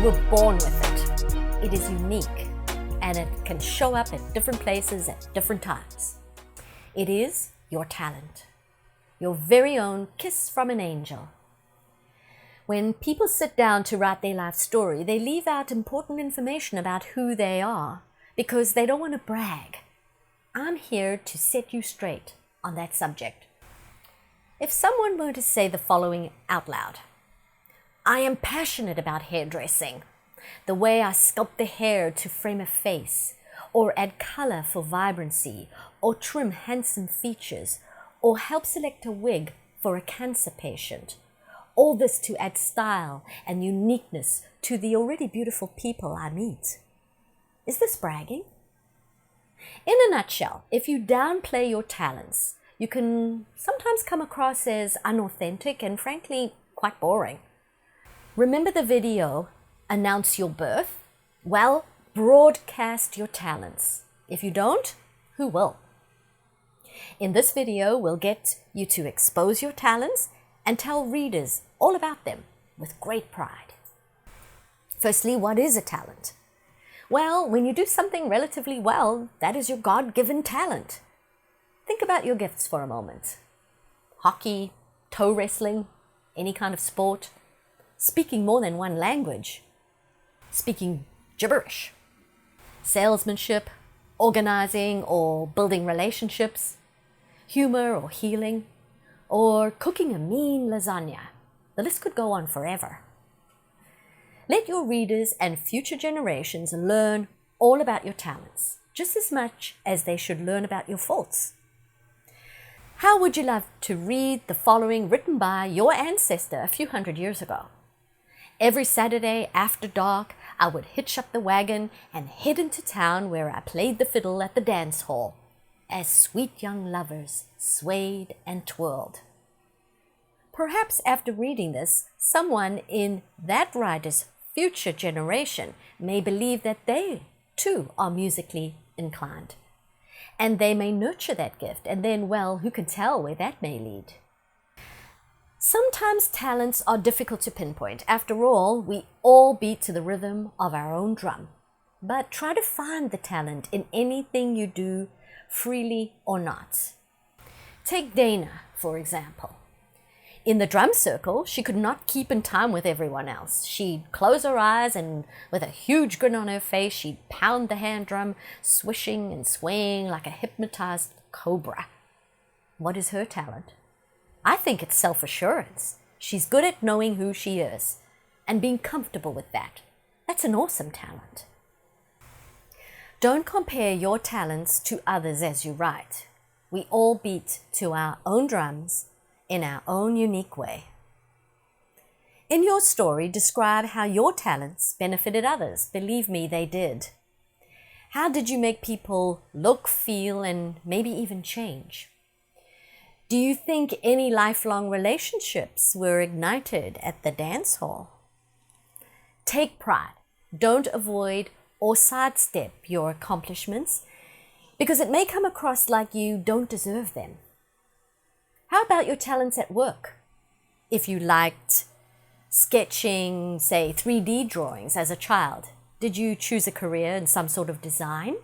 were born with it. It is unique, and it can show up at different places at different times. It is your talent, your very own kiss from an angel. When people sit down to write their life story, they leave out important information about who they are because they don't want to brag. I'm here to set you straight on that subject. If someone were to say the following out loud, I am passionate about hairdressing, the way I sculpt the hair to frame a face, or add color for vibrancy, or trim handsome features, or help select a wig for a cancer patient. All this to add style and uniqueness to the already beautiful people I meet. Is this bragging? In a nutshell, if you downplay your talents, you can sometimes come across as unauthentic and frankly quite boring. Remember the video, Announce Your Birth? Well, broadcast your talents. If you don't, who will? In this video, we'll get you to expose your talents and tell readers all about them with great pride. Firstly, what is a talent? Well, when you do something relatively well, that is your God-given talent. Think about your gifts for a moment. Hockey, toe wrestling, any kind of sport, speaking more than one language, speaking gibberish, salesmanship, organizing or building relationships, humor or healing, or cooking a mean lasagna. The list could go on forever. Let your readers and future generations learn all about your talents, just as much as they should learn about your faults. How would you love to read the following written by your ancestor a few hundred years ago? Every Saturday after dark, I would hitch up the wagon and head into town where I played the fiddle at the dance hall, as sweet young lovers swayed and twirled. Perhaps after reading this, someone in that writer's future generation may believe that they too are musically inclined. And they may nurture that gift, and then, well, who can tell where that may lead? Sometimes talents are difficult to pinpoint. After all, we all beat to the rhythm of our own drum. But try to find the talent in anything you do, freely or not. Take Dana, for example. In the drum circle, she could not keep in time with everyone else. She'd close her eyes and with a huge grin on her face, she'd pound the hand drum, swishing and swaying like a hypnotized cobra. What is her talent? I think it's self-assurance. She's good at knowing who she is and being comfortable with that. That's an awesome talent. Don't compare your talents to others as you write. We all beat to our own drums in our own unique way. In your story, describe how your talents benefited others. Believe me, they did. How did you make people look, feel, and maybe even change? Do you think any lifelong relationships were ignited at the dance hall? Take pride. Don't avoid or sidestep your accomplishments because it may come across like you don't deserve them. How about your talents at work? If you liked sketching, say, 3D drawings as a child, did you choose a career in some sort of design?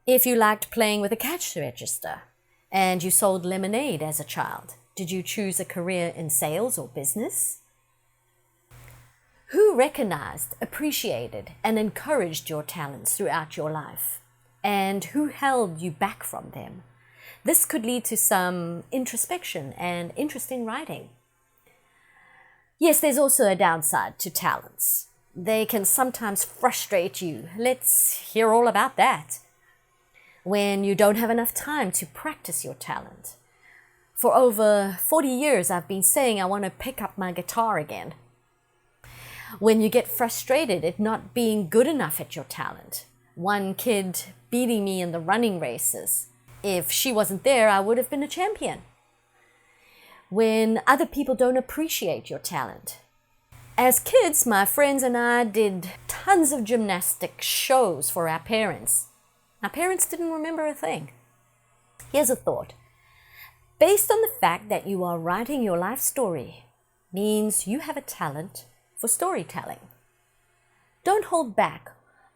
If you liked playing with a cash register and you sold lemonade as a child, did you choose a career in sales or business? Who recognized, appreciated, and encouraged your talents throughout your life? And who held you back from them? This could lead to some introspection and interesting writing. Yes, there's also a downside to talents. They can sometimes frustrate you. Let's hear all about that. When you don't have enough time to practice your talent. For over 40 years, I've been saying I want to pick up my guitar again. When you get frustrated at not being good enough at your talent. One kid beating me in the running races. If she wasn't there, I would have been a champion. When other people don't appreciate your talent. As kids, my friends and I did tons of gymnastic shows for our parents. Our parents didn't remember a thing. Here's a thought. Based on the fact that you are writing your life story means you have a talent for storytelling. Don't hold back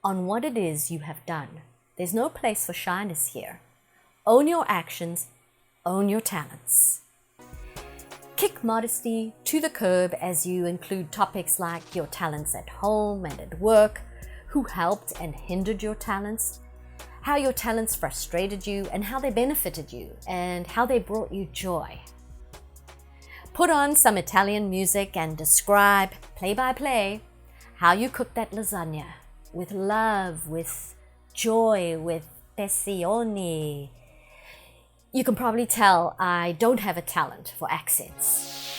on what it is you have done. There's no place for shyness here. Own your actions, own your talents. Kick modesty to the curb as you include topics like your talents at home and at work, who helped and hindered your talents, how your talents frustrated you and how they benefited you, and how they brought you joy. Put on some Italian music and describe, play by play, how you cooked that lasagna with love, with joy, with passione. You can probably tell I don't have a talent for accents.